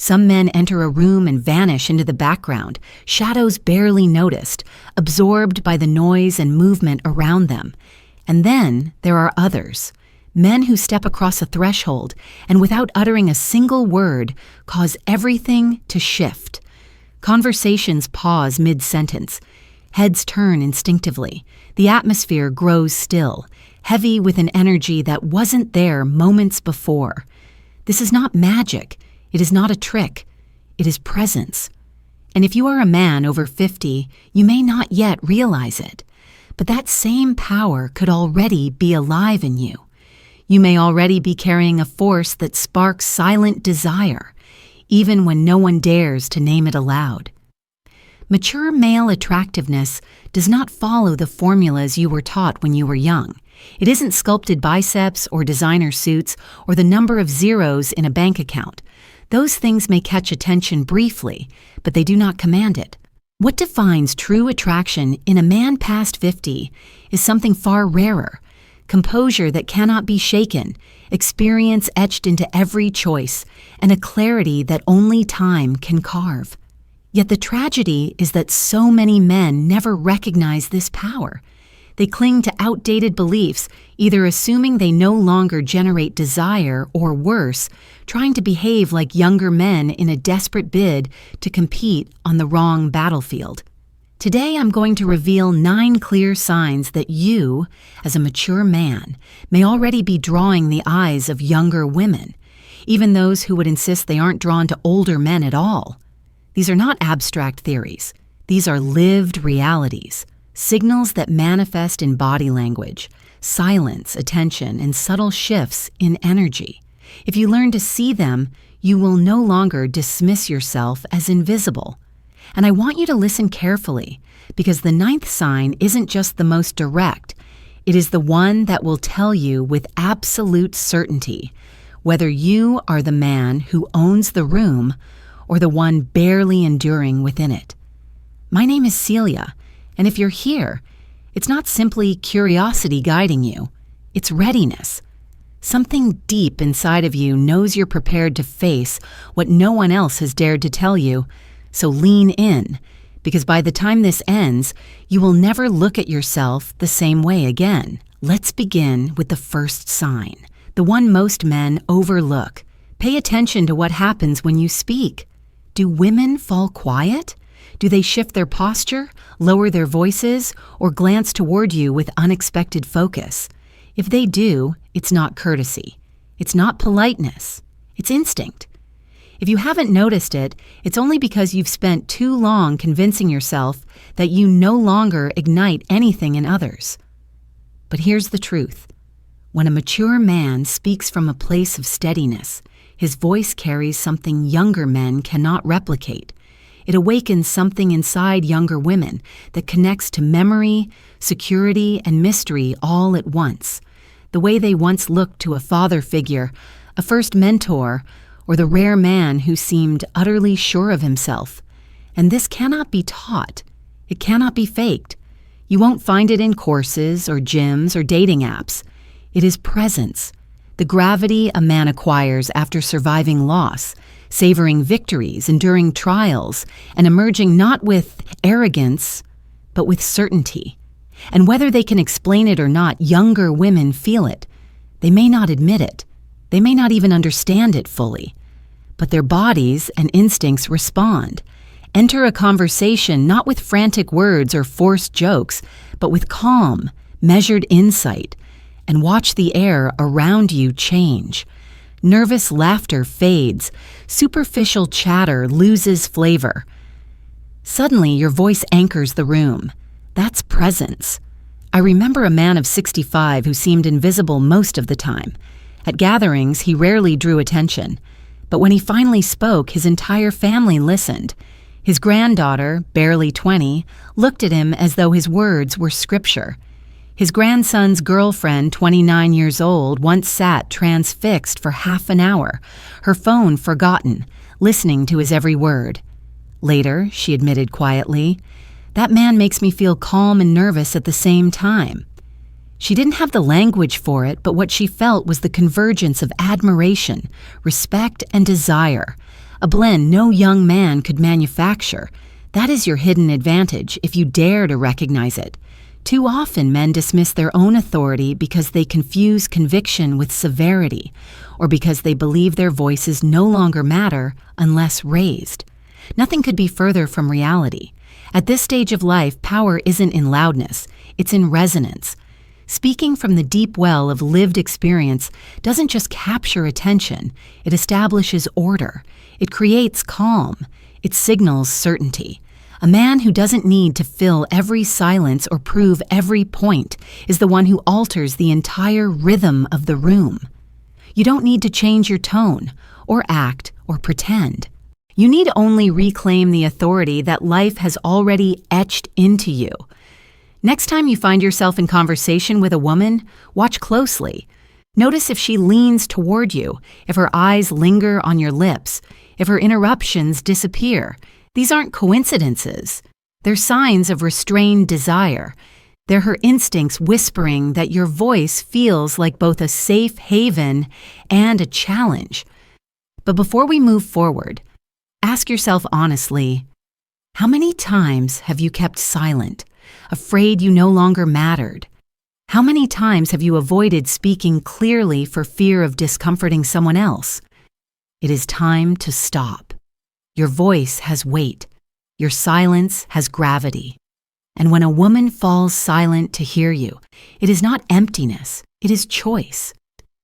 Some men enter a room and vanish into the background, shadows barely noticed, absorbed by the noise and movement around them. And then there are others, men who step across a threshold and without uttering a single word cause everything to shift. Conversations pause mid-sentence. Heads turn instinctively. The atmosphere grows still, heavy with an energy that wasn't there moments before. This is not magic. It is not a trick. It is presence. And if you are a man over 50, you may not yet realize it. But that same power could already be alive in you. You may already be carrying a force that sparks silent desire, even when no one dares to name it aloud. Mature male attractiveness does not follow the formulas you were taught when you were young. It isn't sculpted biceps or designer suits or the number of zeros in a bank account. Those things may catch attention briefly, but they do not command it. What defines true attraction in a man past 50 is something far rarer. Composure that cannot be shaken, experience etched into every choice, and a clarity that only time can carve. Yet the tragedy is that so many men never recognize this power. They cling to outdated beliefs, either assuming they no longer generate desire or worse, trying to behave like younger men in a desperate bid to compete on the wrong battlefield. Today I'm going to reveal 9 clear signs that you, as a mature man, may already be drawing the eyes of younger women, even those who would insist they aren't drawn to older men at all. These are not abstract theories. These are lived realities. Signals that manifest in body language, silence, attention, and subtle shifts in energy. If you learn to see them, you will no longer dismiss yourself as invisible. And I want you to listen carefully, because the 9th sign isn't just the most direct. It is the one that will tell you with absolute certainty whether you are the man who owns the room or the one barely enduring within it. My name is Celia. And if you're here, it's not simply curiosity guiding you, it's readiness. Something deep inside of you knows you're prepared to face what no one else has dared to tell you, so lean in, because by the time this ends, you will never look at yourself the same way again. Let's begin with the first sign, the one most men overlook. Pay attention to what happens when you speak. Do women fall quiet? Do they shift their posture, lower their voices, or glance toward you with unexpected focus? If they do, it's not courtesy. It's not politeness. It's instinct. If you haven't noticed it, it's only because you've spent too long convincing yourself that you no longer ignite anything in others. But here's the truth. When a mature man speaks from a place of steadiness, his voice carries something younger men cannot replicate. It awakens something inside younger women that connects to memory, security, and mystery all at once. The way they once looked to a father figure, a first mentor, or the rare man who seemed utterly sure of himself. And this cannot be taught. It cannot be faked. You won't find it in courses or gyms or dating apps. It is presence, the gravity a man acquires after surviving loss, savoring victories, enduring trials, and emerging not with arrogance, but with certainty. And whether they can explain it or not, younger women feel it. They may not admit it. They may not even understand it fully. But their bodies and instincts respond. Enter a conversation not with frantic words or forced jokes, but with calm, measured insight, and watch the air around you change. Nervous laughter fades. Superficial chatter loses flavor. Suddenly, your voice anchors the room. That's presence. I remember a man of 65 who seemed invisible most of the time. At gatherings, he rarely drew attention. But when he finally spoke, his entire family listened. His granddaughter, barely 20, looked at him as though his words were scripture. His grandson's girlfriend, 29 years old, once sat transfixed for half an hour, her phone forgotten, listening to his every word. Later, she admitted quietly, "That man makes me feel calm and nervous at the same time." She didn't have the language for it, but what she felt was the convergence of admiration, respect, and desire, a blend no young man could manufacture. That is your hidden advantage if you dare to recognize it. Too often men dismiss their own authority because they confuse conviction with severity, or because they believe their voices no longer matter unless raised. Nothing could be further from reality. At this stage of life, power isn't in loudness, it's in resonance. Speaking from the deep well of lived experience doesn't just capture attention, it establishes order. It creates calm. It signals certainty. A man who doesn't need to fill every silence or prove every point is the one who alters the entire rhythm of the room. You don't need to change your tone, or act, or pretend. You need only reclaim the authority that life has already etched into you. Next time you find yourself in conversation with a woman, watch closely. Notice if she leans toward you, if her eyes linger on your lips, if her interruptions disappear. These aren't coincidences. They're signs of restrained desire. They're her instincts whispering that your voice feels like both a safe haven and a challenge. But before we move forward, ask yourself honestly, how many times have you kept silent, afraid you no longer mattered? How many times have you avoided speaking clearly for fear of discomforting someone else? It is time to stop. Your voice has weight. Your silence has gravity. And when a woman falls silent to hear you, it is not emptiness, it is choice.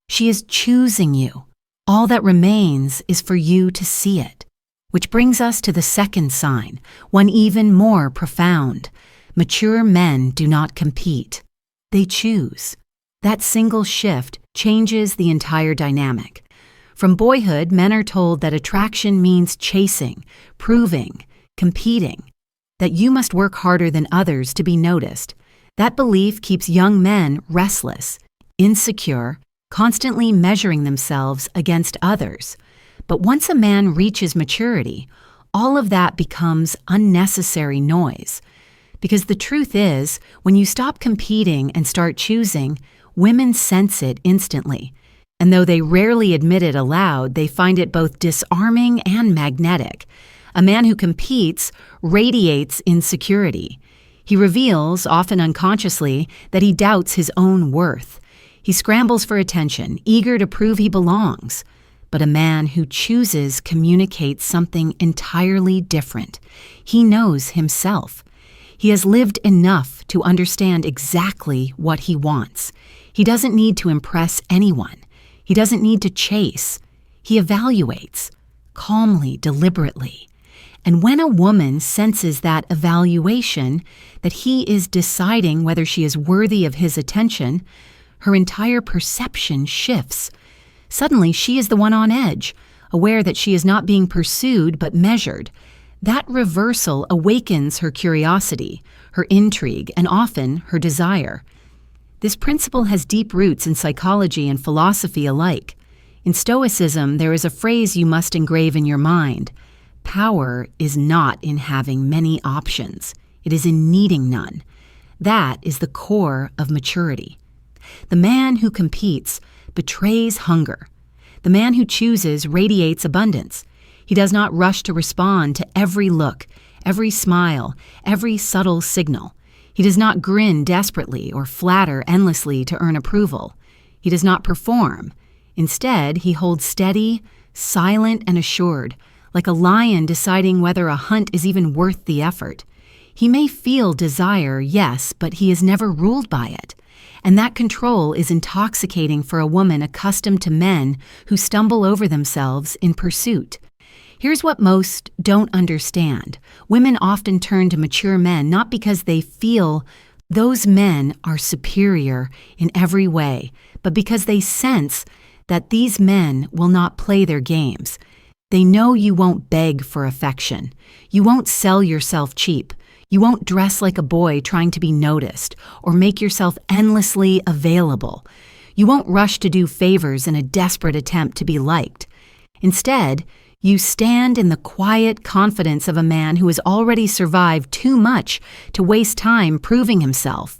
She is choosing you. All that remains is for you to see it. Which brings us to the second sign, one even more profound. Mature men do not compete. They choose. That single shift changes the entire dynamic. From boyhood, men are told that attraction means chasing, proving, competing, that you must work harder than others to be noticed. That belief keeps young men restless, insecure, constantly measuring themselves against others. But once a man reaches maturity, all of that becomes unnecessary noise. Because the truth is, when you stop competing and start choosing, women sense it instantly. And though they rarely admit it aloud, they find it both disarming and magnetic. A man who competes radiates insecurity. He reveals, often unconsciously, that he doubts his own worth. He scrambles for attention, eager to prove he belongs. But a man who chooses communicates something entirely different. He knows himself. He has lived enough to understand exactly what he wants. He doesn't need to impress anyone. He doesn't need to chase. He evaluates, calmly, deliberately. And when a woman senses that evaluation, that he is deciding whether she is worthy of his attention, her entire perception shifts. Suddenly, she is the one on edge, aware that she is not being pursued but measured. That reversal awakens her curiosity, her intrigue, and often her desire. This principle has deep roots in psychology and philosophy alike. In Stoicism, there is a phrase you must engrave in your mind. Power is not in having many options. It is in needing none. That is the core of maturity. The man who competes betrays hunger. The man who chooses radiates abundance. He does not rush to respond to every look, every smile, every subtle signal. He does not grin desperately or flatter endlessly to earn approval. He does not perform. Instead, he holds steady, silent, and assured, like a lion deciding whether a hunt is even worth the effort. He may feel desire, yes, but he is never ruled by it. And that control is intoxicating for a woman accustomed to men who stumble over themselves in pursuit. Here's what most don't understand. Women often turn to mature men not because they feel those men are superior in every way, but because they sense that these men will not play their games. They know you won't beg for affection. You won't sell yourself cheap. You won't dress like a boy trying to be noticed or make yourself endlessly available. You won't rush to do favors in a desperate attempt to be liked. Instead, you stand in the quiet confidence of a man who has already survived too much to waste time proving himself.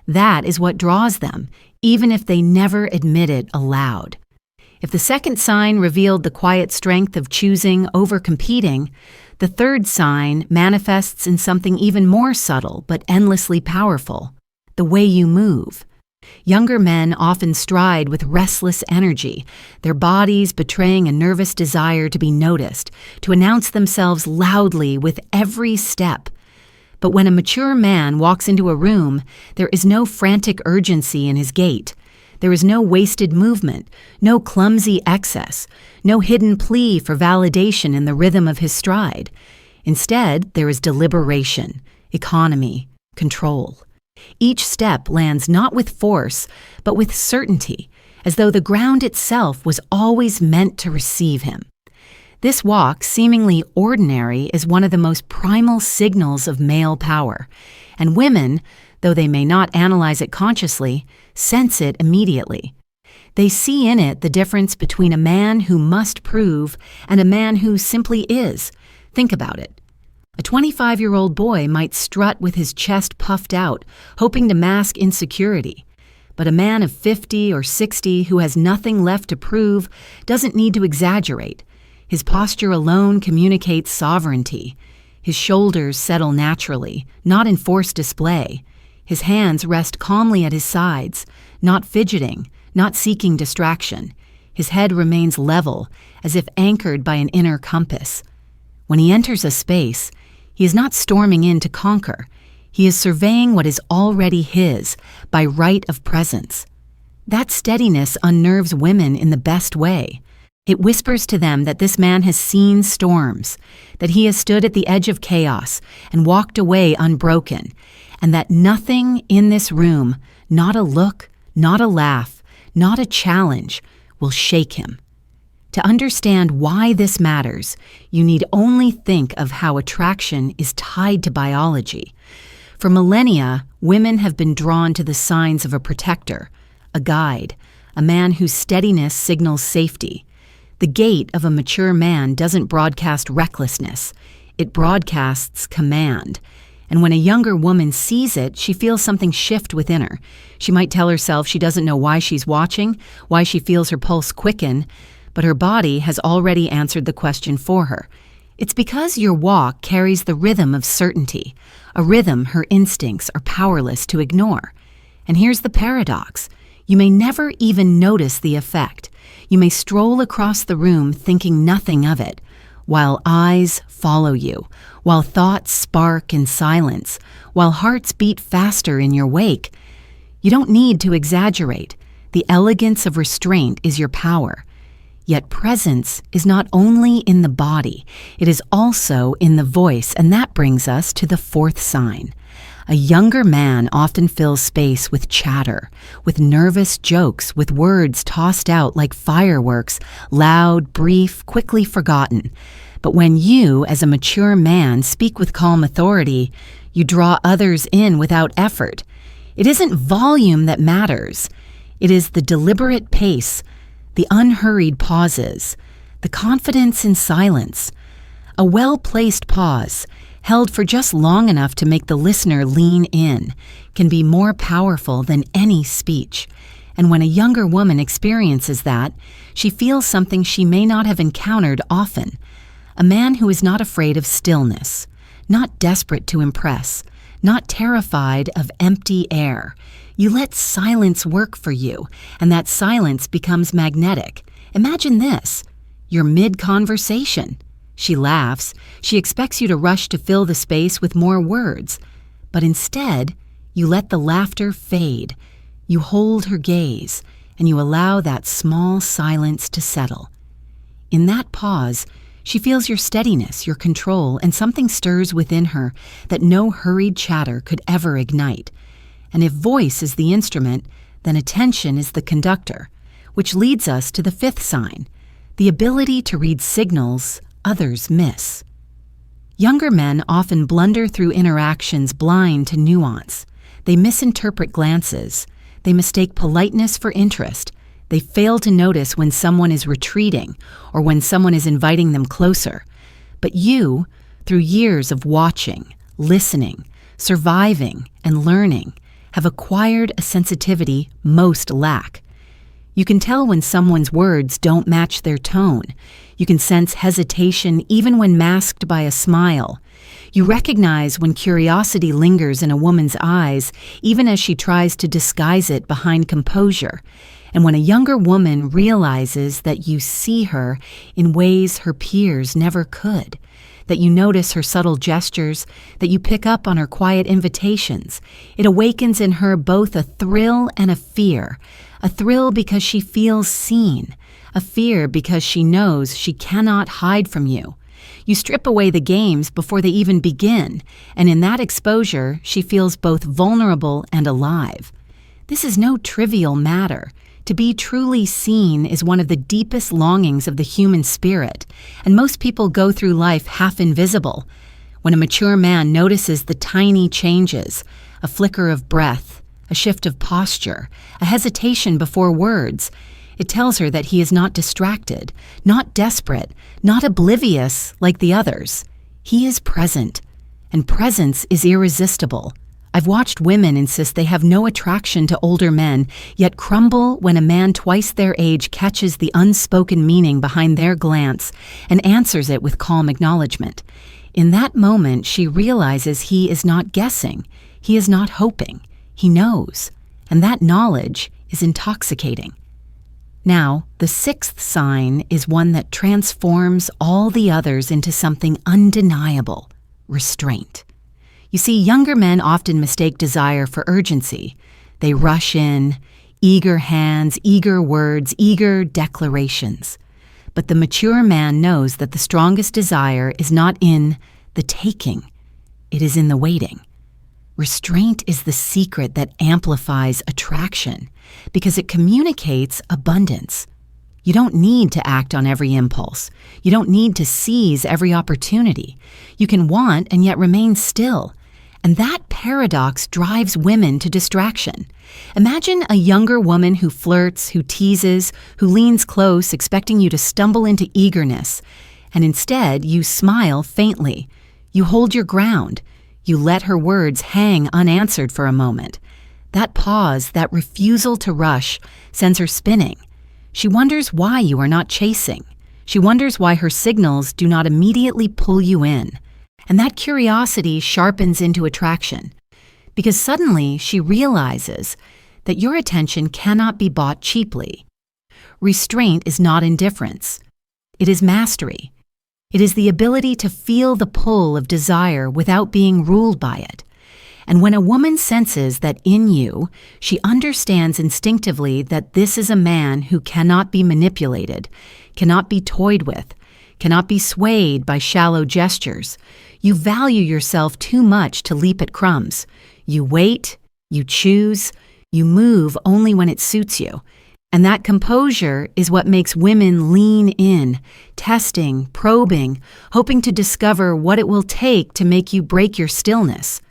That is what draws them, even if they never admit it aloud. If the second sign revealed the quiet strength of choosing over competing, the third sign manifests in something even more subtle but endlessly powerful: the way you move. Younger men often stride with restless energy, their bodies betraying a nervous desire to be noticed, to announce themselves loudly with every step. But when a mature man walks into a room, there is no frantic urgency in his gait. There is no wasted movement, no clumsy excess, no hidden plea for validation in the rhythm of his stride. Instead, there is deliberation, economy, control. Each step lands not with force, but with certainty, as though the ground itself was always meant to receive him. This walk, seemingly ordinary, is one of the most primal signals of male power, and women, though they may not analyze it consciously, sense it immediately. They see in it the difference between a man who must prove and a man who simply is. Think about it. A 25-year-old boy might strut with his chest puffed out, hoping to mask insecurity. But a man of 50 or 60 who has nothing left to prove doesn't need to exaggerate. His posture alone communicates sovereignty. His shoulders settle naturally, not in forced display. His hands rest calmly at his sides, not fidgeting, not seeking distraction. His head remains level, as if anchored by an inner compass. When he enters a space, he is not storming in to conquer. He is surveying what is already his, by right of presence. That steadiness unnerves women in the best way. It whispers to them that this man has seen storms, that he has stood at the edge of chaos and walked away unbroken, and that nothing in this room, not a look, not a laugh, not a challenge, will shake him. To understand why this matters, you need only think of how attraction is tied to biology. For millennia, women have been drawn to the signs of a protector, a guide, a man whose steadiness signals safety. The gait of a mature man doesn't broadcast recklessness, it broadcasts command. And when a younger woman sees it, she feels something shift within her. She might tell herself she doesn't know why she's watching, why she feels her pulse quicken, but her body has already answered the question for her. It's because your walk carries the rhythm of certainty, a rhythm her instincts are powerless to ignore. And here's the paradox. You may never even notice the effect. You may stroll across the room thinking nothing of it, while eyes follow you, while thoughts spark in silence, while hearts beat faster in your wake. You don't need to exaggerate. The elegance of restraint is your power. Yet presence is not only in the body, it is also in the voice, and that brings us to the fourth sign. A younger man often fills space with chatter, with nervous jokes, with words tossed out like fireworks, loud, brief, quickly forgotten. But when you, as a mature man, speak with calm authority, you draw others in without effort. It isn't volume that matters. It is the deliberate pace, the unhurried pauses, the confidence in silence. A well-placed pause, held for just long enough to make the listener lean in, can be more powerful than any speech. And when a younger woman experiences that, she feels something she may not have encountered often. A man who is not afraid of stillness, not desperate to impress, not terrified of empty air. You let silence work for you, and that silence becomes magnetic. Imagine this. You're mid-conversation. She laughs. She expects you to rush to fill the space with more words. But instead, you let the laughter fade. You hold her gaze, and you allow that small silence to settle. In that pause, she feels your steadiness, your control, and something stirs within her that no hurried chatter could ever ignite. And if voice is the instrument, then attention is the conductor, which leads us to the fifth sign, the ability to read signals others miss. Younger men often blunder through interactions blind to nuance. They misinterpret glances. They mistake politeness for interest. They fail to notice when someone is retreating or when someone is inviting them closer. But you, through years of watching, listening, surviving, and learning, have acquired a sensitivity most lack. You can tell when someone's words don't match their tone. You can sense hesitation even when masked by a smile. You recognize when curiosity lingers in a woman's eyes, even as she tries to disguise it behind composure. And when a younger woman realizes that you see her in ways her peers never could, that you notice her subtle gestures, that you pick up on her quiet invitations, it awakens in her both a thrill and a fear. A thrill because she feels seen, a fear because she knows she cannot hide from you. You strip away the games before they even begin, and in that exposure, she feels both vulnerable and alive. This is no trivial matter. To be truly seen is one of the deepest longings of the human spirit, and most people go through life half invisible. When a mature man notices the tiny changes, a flicker of breath, a shift of posture, a hesitation before words, it tells her that he is not distracted, not desperate, not oblivious like the others. He is present, and presence is irresistible. I've watched women insist they have no attraction to older men, yet crumble when a man twice their age catches the unspoken meaning behind their glance and answers it with calm acknowledgement. In that moment, she realizes he is not guessing, he is not hoping. He knows, and that knowledge is intoxicating. Now, the sixth sign is one that transforms all the others into something undeniable: restraint. You see, younger men often mistake desire for urgency. They rush in, eager hands, eager words, eager declarations. But the mature man knows that the strongest desire is not in the taking, it is in the waiting. Restraint is the secret that amplifies attraction because it communicates abundance. You don't need to act on every impulse. You don't need to seize every opportunity. You can want and yet remain still. And that paradox drives women to distraction. Imagine a younger woman who flirts, who teases, who leans close, expecting you to stumble into eagerness. And instead, you smile faintly. You hold your ground. You let her words hang unanswered for a moment. That pause, that refusal to rush, sends her spinning. She wonders why you are not chasing. She wonders why her signals do not immediately pull you in. And that curiosity sharpens into attraction, because suddenly she realizes that your attention cannot be bought cheaply. Restraint is not indifference. It is mastery. It is the ability to feel the pull of desire without being ruled by it. And when a woman senses that in you, she understands instinctively that this is a man who cannot be manipulated, cannot be toyed with, cannot be swayed by shallow gestures. You value yourself too much to leap at crumbs. You wait, you choose, you move only when it suits you. And that composure is what makes women lean in, testing, probing, hoping to discover what it will take to make you break your stillness.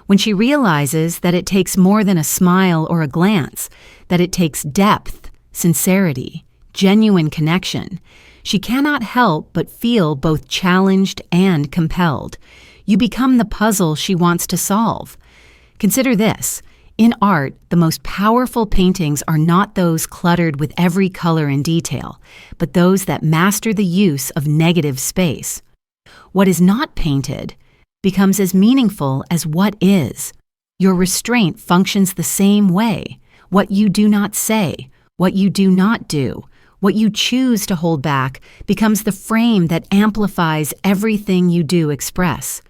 When she realizes that it takes more than a smile or a glance, that it takes depth, sincerity, genuine connection, she cannot help but feel both challenged and compelled. You become the puzzle she wants to solve. Consider this. In art, the most powerful paintings are not those cluttered with every color and detail, but those that master the use of negative space. What is not painted becomes as meaningful as what is. Your restraint functions the same way. What you do not say, what you do not do, what you choose to hold back becomes the frame that amplifies everything you do express.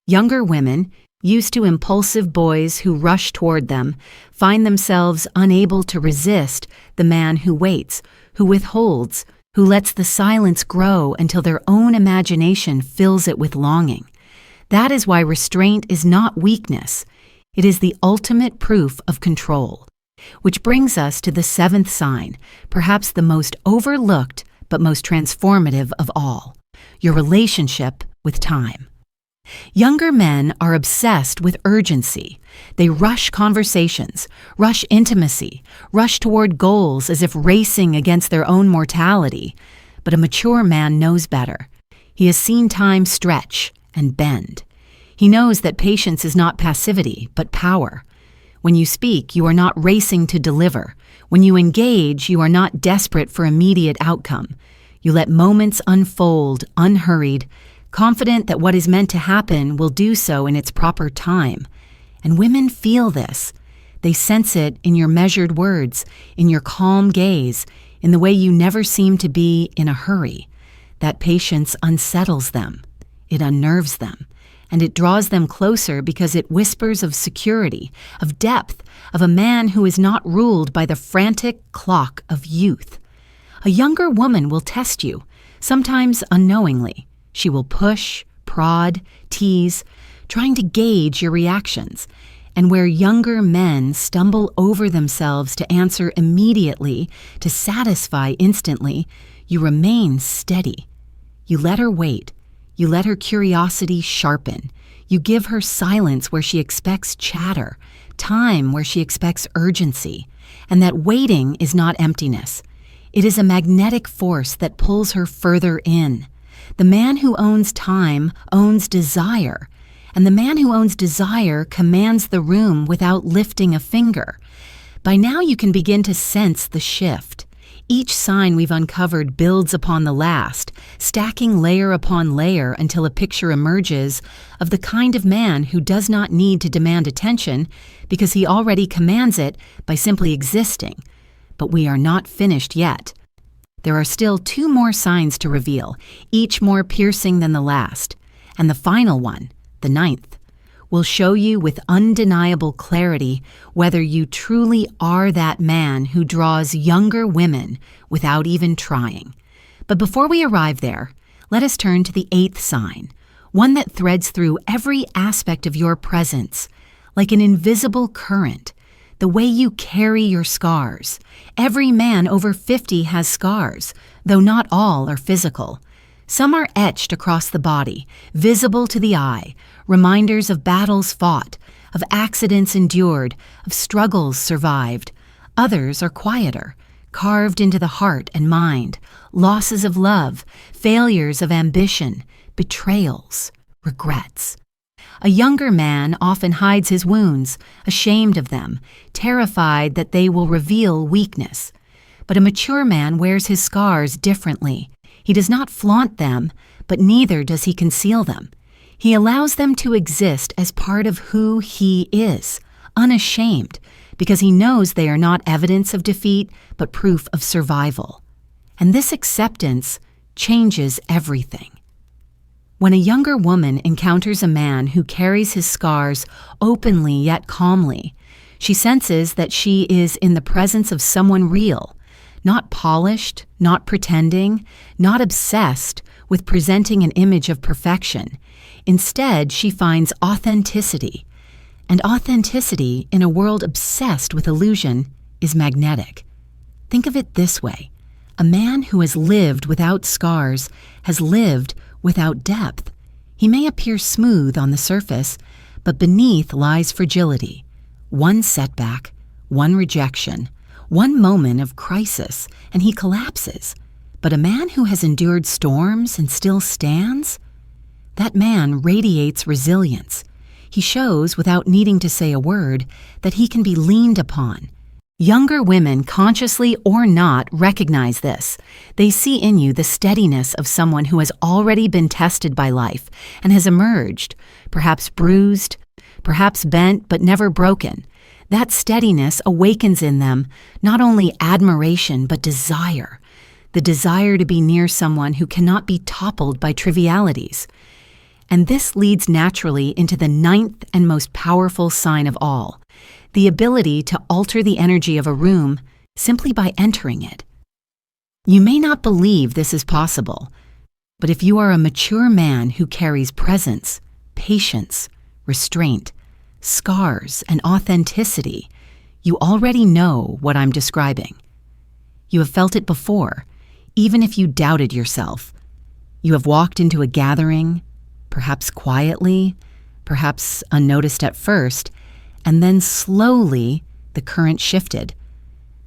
Younger women, used to impulsive boys who rush toward them, find themselves unable to resist the man who waits, who withholds, who lets the silence grow until their own imagination fills it with longing. That is why restraint is not weakness. It is the ultimate proof of control. Which brings us to the seventh sign, perhaps the most overlooked but most transformative of all, your relationship with time. Younger men are obsessed with urgency. They rush conversations, rush intimacy, rush toward goals as if racing against their own mortality. But a mature man knows better. He has seen time stretch and bend. He knows that patience is not passivity, but power. When you speak, you are not racing to deliver. When you engage, you are not desperate for immediate outcome. You let moments unfold, unhurried, confident that what is meant to happen will do so in its proper time. And women feel this. They sense it in your measured words, in your calm gaze, in the way you never seem to be in a hurry. That patience unsettles them. It unnerves them. And it draws them closer because it whispers of security, of depth, of a man who is not ruled by the frantic clock of youth. A younger woman will test you, sometimes unknowingly. She will push, prod, tease, trying to gauge your reactions. And where younger men stumble over themselves to answer immediately, to satisfy instantly, you remain steady. You let her wait. You let her curiosity sharpen. You give her silence where she expects chatter, time where she expects urgency. And that waiting is not emptiness. It is a magnetic force that pulls her further in. The man who owns time owns desire. And the man who owns desire commands the room without lifting a finger. By now you can begin to sense the shift. Each sign we've uncovered builds upon the last, stacking layer upon layer until a picture emerges of the kind of man who does not need to demand attention because he already commands it by simply existing. But we are not finished yet. There are still 2 more signs to reveal, each more piercing than the last. And the final one, the 9th, will show you with undeniable clarity whether you truly are that man who draws younger women without even trying. But before we arrive there, let us turn to the 8th sign, one that threads through every aspect of your presence, like an invisible current, the way you carry your scars. Every man over 50 has scars, though not all are physical. Some are etched across the body, visible to the eye, reminders of battles fought, of accidents endured, of struggles survived. Others are quieter, carved into the heart and mind, losses of love, failures of ambition, betrayals, regrets. A younger man often hides his wounds, ashamed of them, terrified that they will reveal weakness. But a mature man wears his scars differently. He does not flaunt them, but neither does he conceal them. He allows them to exist as part of who he is, unashamed, because he knows they are not evidence of defeat, but proof of survival. And this acceptance changes everything. When a younger woman encounters a man who carries his scars openly yet calmly, she senses that she is in the presence of someone real, not polished, not pretending, not obsessed with presenting an image of perfection. Instead, she finds authenticity. And authenticity, in a world obsessed with illusion, is magnetic. Think of it this way. A man who has lived without scars has lived without depth. He may appear smooth on the surface, but beneath lies fragility. One setback, one rejection, one moment of crisis, and he collapses. But a man who has endured storms and still stands? That man radiates resilience. He shows, without needing to say a word, that he can be leaned upon. Younger women, consciously or not, recognize this. They see in you the steadiness of someone who has already been tested by life and has emerged, perhaps bruised, perhaps bent, but never broken. That steadiness awakens in them not only admiration, but desire. The desire to be near someone who cannot be toppled by trivialities. And this leads naturally into the 9th and most powerful sign of all, the ability to alter the energy of a room simply by entering it. You may not believe this is possible, but if you are a mature man who carries presence, patience, restraint, scars, and authenticity, you already know what I'm describing. You have felt it before, even if you doubted yourself. You have walked into a gathering, perhaps quietly, perhaps unnoticed at first, and then slowly the current shifted.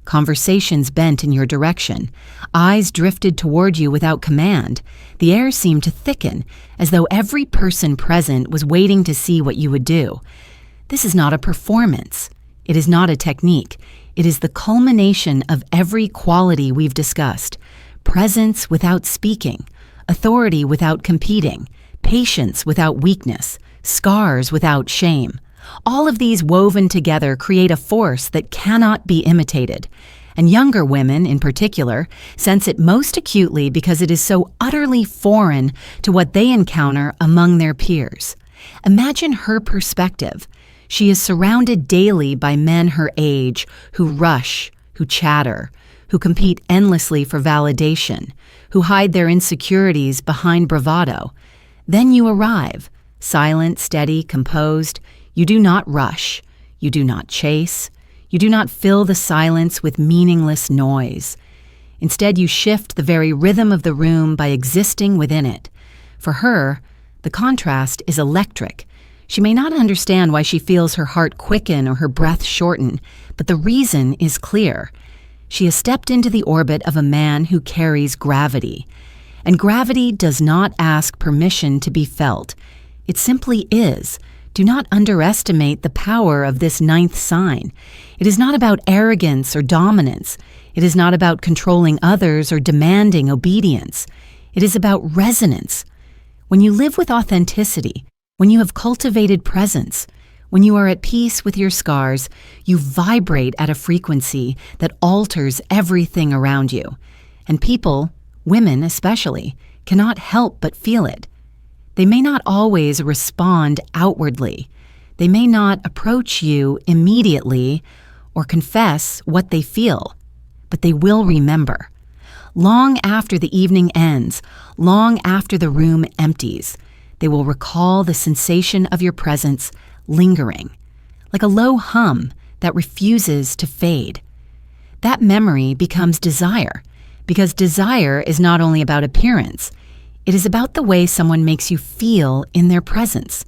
Conversations bent in your direction. Eyes drifted toward you without command. The air seemed to thicken, as though every person present was waiting to see what you would do. This is not a performance. It is not a technique. It is the culmination of every quality we've discussed: presence without speaking, authority without competing, patience without weakness, scars without shame. All of these woven together create a force that cannot be imitated. And younger women, in particular, sense it most acutely because it is so utterly foreign to what they encounter among their peers. Imagine her perspective. She is surrounded daily by men her age who rush, who chatter, who compete endlessly for validation, who hide their insecurities behind bravado. Then you arrive, silent, steady, composed. You do not rush. You do not chase. You do not fill the silence with meaningless noise. Instead, you shift the very rhythm of the room by existing within it. For her, the contrast is electric. She may not understand why she feels her heart quicken or her breath shorten, but the reason is clear. She has stepped into the orbit of a man who carries gravity. And gravity does not ask permission to be felt. It simply is. Do not underestimate the power of this ninth sign. It is not about arrogance or dominance. It is not about controlling others or demanding obedience. It is about resonance. When you live with authenticity, when you have cultivated presence, when you are at peace with your scars, you vibrate at a frequency that alters everything around you. And people, women especially, cannot help but feel it. They may not always respond outwardly. They may not approach you immediately or confess what they feel, but they will remember. Long after the evening ends, long after the room empties, they will recall the sensation of your presence lingering, like a low hum that refuses to fade. That memory becomes desire, because desire is not only about appearance. It is about the way someone makes you feel in their presence.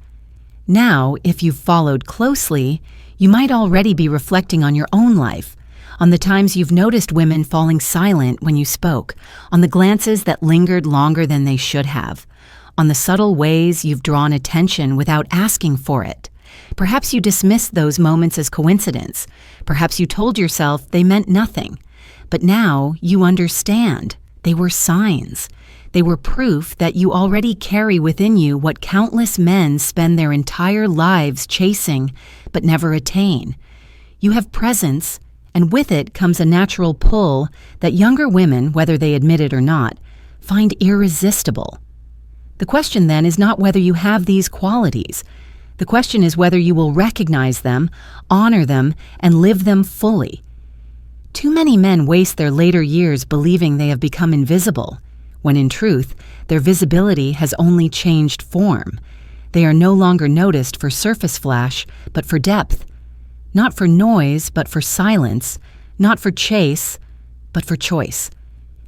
Now, if you've followed closely, you might already be reflecting on your own life, on the times you've noticed women falling silent when you spoke, on the glances that lingered longer than they should have, on the subtle ways you've drawn attention without asking for it. Perhaps you dismissed those moments as coincidence. Perhaps you told yourself they meant nothing. But now you understand. They were signs. They were proof that you already carry within you what countless men spend their entire lives chasing but never attain. You have presence, and with it comes a natural pull that younger women, whether they admit it or not, find irresistible. The question then is not whether you have these qualities. The question is whether you will recognize them, honor them, and live them fully. Too many men waste their later years believing they have become invisible, when in truth, their visibility has only changed form. They are no longer noticed for surface flash, but for depth. Not for noise, but for silence. Not for chase, but for choice.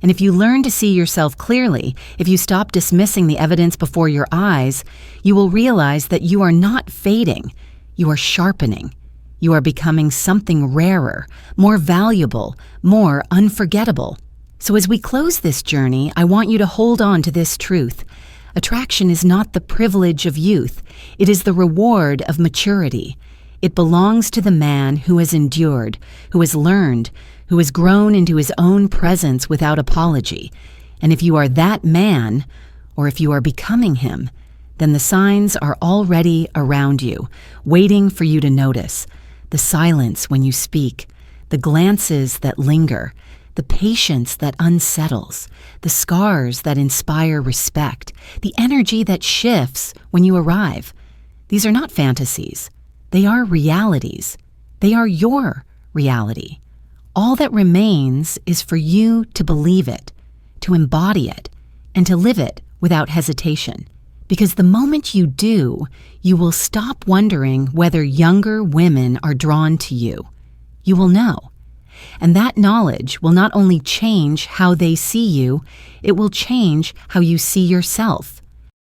And if you learn to see yourself clearly, if you stop dismissing the evidence before your eyes, you will realize that you are not fading. You are sharpening. You are becoming something rarer, more valuable, more unforgettable. So as we close this journey, I want you to hold on to this truth. Attraction is not the privilege of youth. It is the reward of maturity. It belongs to the man who has endured, who has learned, who has grown into his own presence without apology. And if you are that man, or if you are becoming him, then the signs are already around you, waiting for you to notice. The silence when you speak, the glances that linger, the patience that unsettles, the scars that inspire respect, the energy that shifts when you arrive. These are not fantasies. They are realities. They are your reality. All that remains is for you to believe it, to embody it, and to live it without hesitation. Because the moment you do, you will stop wondering whether younger women are drawn to you. You will know. And that knowledge will not only change how they see you, it will change how you see yourself.